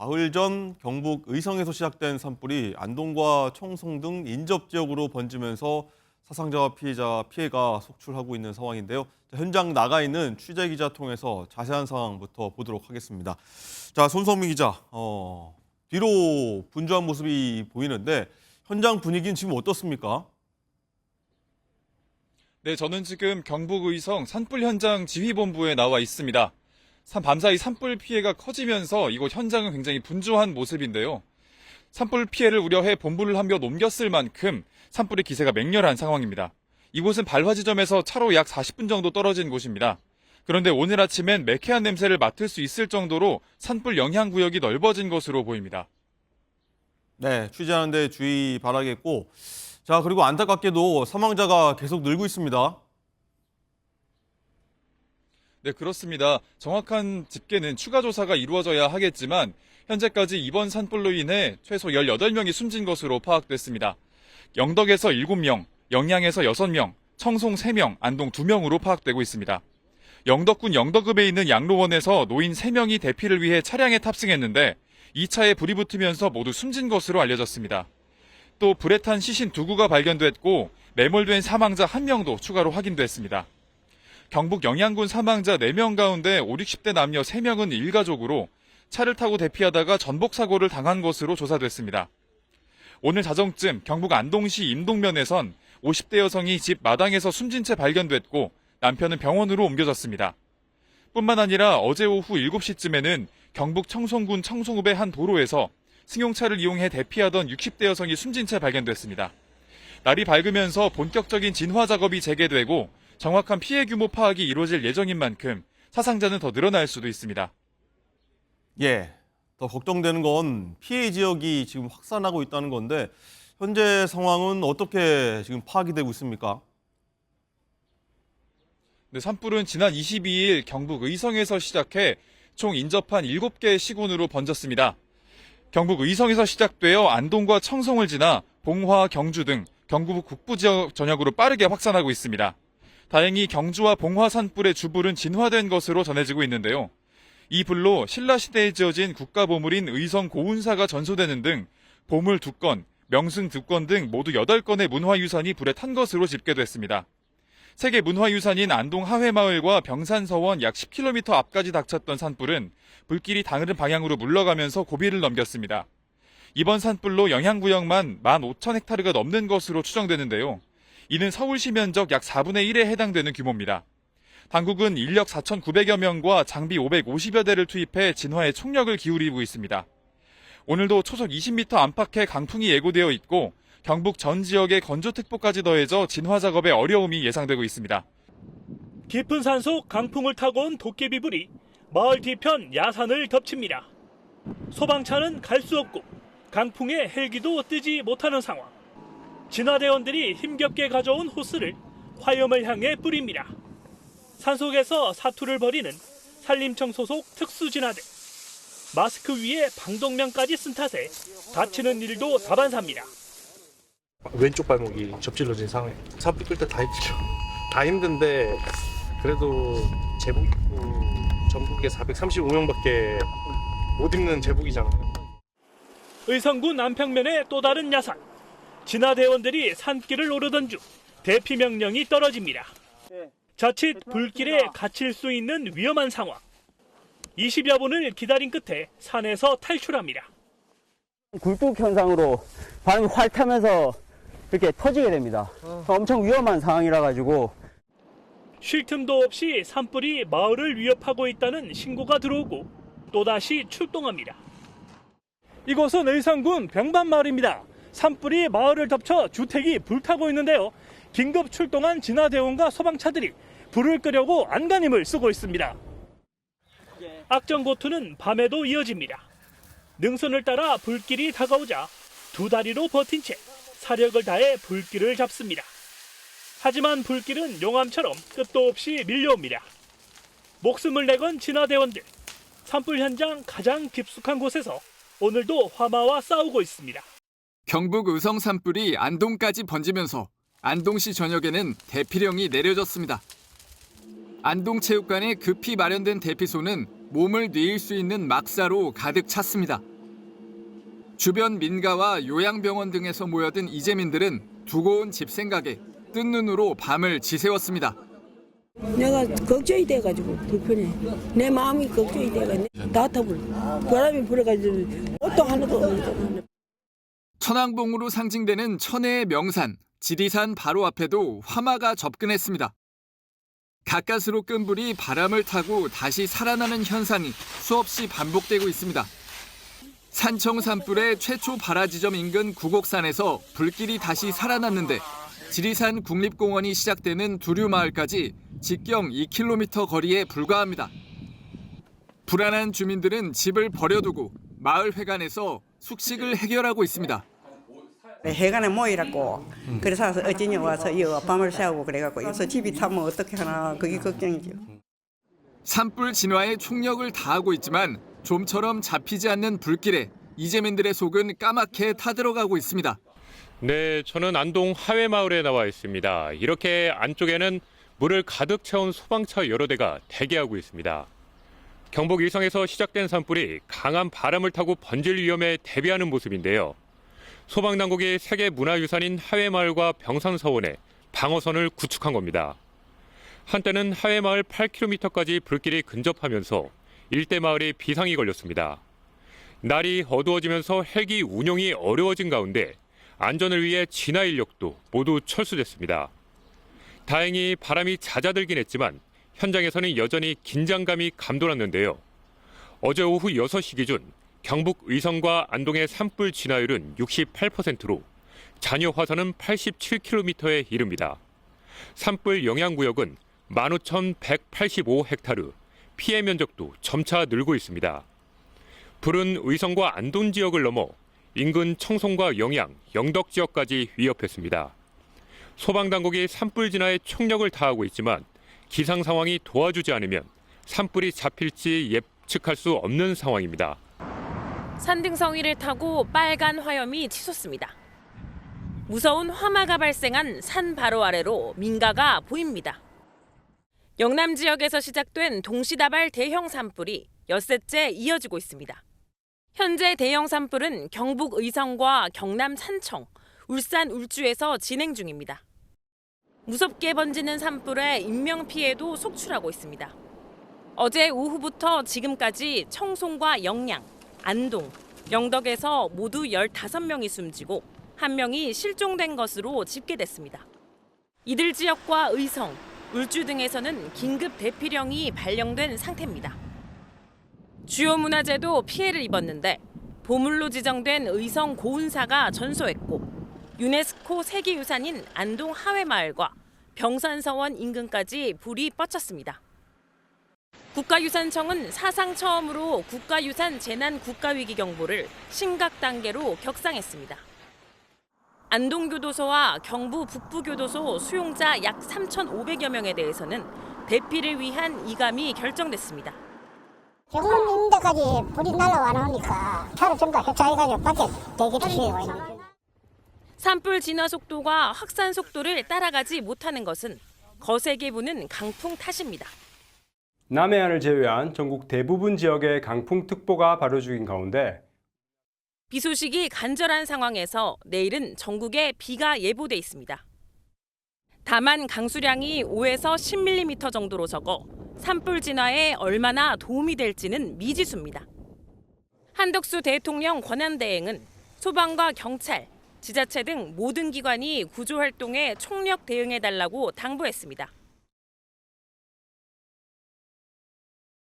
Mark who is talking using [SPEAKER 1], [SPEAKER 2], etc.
[SPEAKER 1] 나흘 전 경북 의성에서 시작된 산불이 안동과 청송 등 인접 지역으로 번지면서 사상자와 피해가 속출하고 있는 상황인데요. 현장 나가 있는 취재 기자 통해서 자세한 상황부터 보도록 하겠습니다. 자, 손성민 기자, 뒤로 분주한 모습이 보이는데 현장 분위기는 지금 어떻습니까?
[SPEAKER 2] 네, 저는 지금 경북 의성 산불 현장 지휘본부에 나와 있습니다. 밤사이 산불 피해가 커지면서 이곳 현장은 굉장히 분주한 모습인데요. 산불 피해를 우려해 본부를 한 몇 옮겼을 만큼 산불의 기세가 맹렬한 상황입니다. 이곳은 발화 지점에서 차로 약 40분 정도 떨어진 곳입니다. 그런데 오늘 아침엔 매캐한 냄새를 맡을 수 있을 정도로 산불 영향 구역이 넓어진 것으로 보입니다.
[SPEAKER 1] 네, 취재하는 데 주의 바라겠고, 자, 그리고 안타깝게도 사망자가 계속 늘고 있습니다.
[SPEAKER 2] 네, 그렇습니다. 정확한 집계는 추가 조사가 이루어져야 하겠지만 현재까지 이번 산불로 인해 최소 18명이 숨진 것으로 파악됐습니다. 영덕에서 7명, 영양에서 6명, 청송 3명, 안동 2명으로 파악되고 있습니다. 영덕군 영덕읍에 있는 양로원에서 노인 3명이 대피를 위해 차량에 탑승했는데 이 차에 불이 붙으면서 모두 숨진 것으로 알려졌습니다. 또 불에 탄 시신 2구가 발견됐고 매몰된 사망자 1명도 추가로 확인됐습니다. 경북 영양군 사망자 4명 가운데 5, 60대 남녀 3명은 일가족으로 차를 타고 대피하다가 전복 사고를 당한 것으로 조사됐습니다. 오늘 자정쯤 경북 안동시 임동면에선 50대 여성이 집 마당에서 숨진 채 발견됐고 남편은 병원으로 옮겨졌습니다. 뿐만 아니라 어제 오후 7시쯤에는 경북 청송군 청송읍의 한 도로에서 승용차를 이용해 대피하던 60대 여성이 숨진 채 발견됐습니다. 날이 밝으면서 본격적인 진화 작업이 재개되고 정확한 피해 규모 파악이 이루어질 예정인 만큼 사상자는 더 늘어날 수도 있습니다.
[SPEAKER 1] 예, 더 걱정되는 건 피해 지역이 지금 확산하고 있다는 건데 현재 상황은 어떻게 지금 파악이 되고 있습니까?
[SPEAKER 2] 네, 산불은 지난 22일 경북 의성에서 시작해 총 인접한 7개의 시군으로 번졌습니다. 경북 의성에서 시작되어 안동과 청송을 지나 봉화, 경주 등 경북 북부 지역 전역으로 빠르게 확산하고 있습니다. 다행히 경주와 봉화 산불의 주불은 진화된 것으로 전해지고 있는데요. 이 불로 신라시대에 지어진 국가보물인 의성 고운사가 전소되는 등 보물 2건, 명승 2건 등 모두 8건의 문화유산이 불에 탄 것으로 집계됐습니다. 세계 문화유산인 안동 하회마을과 병산서원 약 10km 앞까지 닥쳤던 산불은 불길이 다른 방향으로 물러가면서 고비를 넘겼습니다. 이번 산불로 영향구역만 15,000헥타르가 넘는 것으로 추정되는데요. 이는 서울시 면적 약 4분의 1에 해당되는 규모입니다. 당국은 인력 4,900여 명과 장비 550여 대를 투입해 진화에 총력을 기울이고 있습니다. 오늘도 초속 20m 안팎의 강풍이 예고되어 있고 경북 전 지역에 건조특보까지 더해져 진화 작업에 어려움이 예상되고 있습니다.
[SPEAKER 3] 깊은 산속 강풍을 타고 온 도깨비불이 마을 뒤편 야산을 덮칩니다. 소방차는 갈 수 없고 강풍에 헬기도 뜨지 못하는 상황. 진화대원들이 힘겹게 가져온 호스를 화염을 향해 뿌립니다. 산속에서 사투를 벌이는 산림청 소속 특수진화대. 마스크 위에 방독면까지 쓴 탓에 다치는 일도 다반사입니다.
[SPEAKER 4] 왼쪽 발목이 접질러진 상황이에요. 산불 끌 때 다 힘들죠. 다 힘든데 그래도 제복 입고 전국에 435명밖에 못 입는 제복이잖아요.
[SPEAKER 3] 의성군 안평면의 또 다른 야산. 진화대원들이 산길을 오르던 중 대피 명령이 떨어집니다. 자칫 불길에 갇힐 수 있는 위험한 상황. 20여 분을 기다린 끝에 산에서 탈출합니다.
[SPEAKER 5] 굴뚝 현상으로 바람이 활 타면서 이렇게 터지게 됩니다. 엄청 위험한 상황이라 가지고
[SPEAKER 3] 쉴 틈도 없이 산불이 마을을 위협하고 있다는 신고가 들어오고 또다시 출동합니다. 이곳은 의성군 병반마을입니다. 산불이 마을을 덮쳐 주택이 불타고 있는데요. 긴급 출동한 진화대원과 소방차들이 불을 끄려고 안간힘을 쓰고 있습니다. 악전고투는 밤에도 이어집니다. 능선을 따라 불길이 다가오자 두 다리로 버틴 채 사력을 다해 불길을 잡습니다. 하지만 불길은 용암처럼 끝도 없이 밀려옵니다. 목숨을 내건 진화대원들. 산불 현장 가장 깊숙한 곳에서 오늘도 화마와 싸우고 있습니다.
[SPEAKER 6] 경북 의성 산불이 안동까지 번지면서 안동시 전역에는 대피령이 내려졌습니다. 안동체육관에 급히 마련된 대피소는 몸을 뉘일 수 있는 막사로 가득 찼습니다. 주변 민가와 요양병원 등에서 모여든 이재민들은 두고 온 집 생각에 뜬 눈으로 밤을 지새웠습니다.
[SPEAKER 7] 내가 걱정이 돼가지고 불편해. 내 마음이 걱정이 돼가지고 나타불 바람이 불어가지고 옷도 하나도 없는.
[SPEAKER 6] 천왕봉으로 상징되는 천혜의 명산 지리산 바로 앞에도 화마가 접근했습니다. 가까스로 끈 불이 바람을 타고 다시 살아나는 현상이 수없이 반복되고 있습니다. 산청 산불의 최초 발화 지점 인근 구곡산에서 불길이 다시 살아났는데 지리산 국립공원이 시작되는 두류마을까지 직경 2km 거리에 불과합니다. 불안한 주민들은 집을 버려두고 마을 회관에서 숙식을 해결하고 있습니다.
[SPEAKER 8] 해관에 모이라고 그래서 어진이 와서 밤을 새우고 그래갖고 여기서 집이 타면 어떻게 하나 그게 걱정이죠.
[SPEAKER 6] 산불 진화에 총력을 다하고 있지만 좀처럼 잡히지 않는 불길에 이재민들의 속은 까맣게 타들어가고 있습니다.
[SPEAKER 9] 네, 저는 안동 하회마을에 나와 있습니다. 이렇게 안쪽에는 물을 가득 채운 소방차 여러 대가 대기하고 있습니다. 경북 의성에서 시작된 산불이 강한 바람을 타고 번질 위험에 대비하는 모습인데요. 소방당국이 세계문화유산인 하회마을과 병산서원에 방어선을 구축한 겁니다. 한때는 하회마을 8km까지 불길이 근접하면서 일대 마을에 비상이 걸렸습니다. 날이 어두워지면서 헬기 운용이 어려워진 가운데 안전을 위해 진화 인력도 모두 철수됐습니다. 다행히 바람이 잦아들긴 했지만 현장에서는 여전히 긴장감이 감돌았는데요. 어제 오후 6시 기준 경북 의성과 안동의 산불 진화율은 68%로 잔여 화산은 87km에 이릅니다. 산불 영향구역은 15,185헥타르, 피해 면적도 점차 늘고 있습니다. 불은 의성과 안동 지역을 넘어 인근 청송과 영양, 영덕 지역까지 위협했습니다. 소방당국이 산불 진화에 총력을 다하고 있지만 기상 상황이 도와주지 않으면 산불이 잡힐지 예측할 수 없는 상황입니다.
[SPEAKER 10] 산등성이를 타고 빨간 화염이 치솟습니다. 무서운 화마가 발생한 산 바로 아래로 민가가 보입니다. 영남 지역에서 시작된 동시다발 대형 산불이 엿새째 이어지고 있습니다. 현재 대형 산불은 경북 의성과 경남 산청, 울산 울주에서 진행 중입니다. 무섭게 번지는 산불에 인명피해도 속출하고 있습니다. 어제 오후부터 지금까지 청송과 영양, 안동, 영덕에서 모두 15명이 숨지고 1명이 실종된 것으로 집계됐습니다. 이들 지역과 의성, 울주 등에서는 긴급 대피령이 발령된 상태입니다. 주요 문화재도 피해를 입었는데 보물로 지정된 의성 고운사가 전소했고 유네스코 세계유산인 안동 하회마을과 병산서원 인근까지 불이 뻗쳤습니다. 국가유산청은 사상 처음으로 국가유산 재난국가위기경보를 심각 단계로 격상했습니다. 안동교도소와 경부 북부교도소 수용자 약 3,500여 명에 대해서는 대피를 위한 이감이 결정됐습니다.
[SPEAKER 11] 병원 있는 데까지 불이 날아와 나오니까 차를 전부 다 해체해가지고 밖에 대기를 해요.
[SPEAKER 10] 산불 진화 속도가 확산 속도를 따라가지 못하는 것은 거세게 부는 강풍 탓입니다.
[SPEAKER 12] 남해안을 제외한 전국 대부분 지역에 강풍특보가 발효 중인 가운데
[SPEAKER 10] 비 소식이 간절한 상황에서 내일은 전국에 비가 예보돼 있습니다. 다만 강수량이 5에서 10mm 정도로 적어 산불 진화에 얼마나 도움이 될지는 미지수입니다. 한덕수 대통령 권한대행은 소방과 경찰, 지자체 등 모든 기관이 구조활동에 총력 대응해달라고 당부했습니다.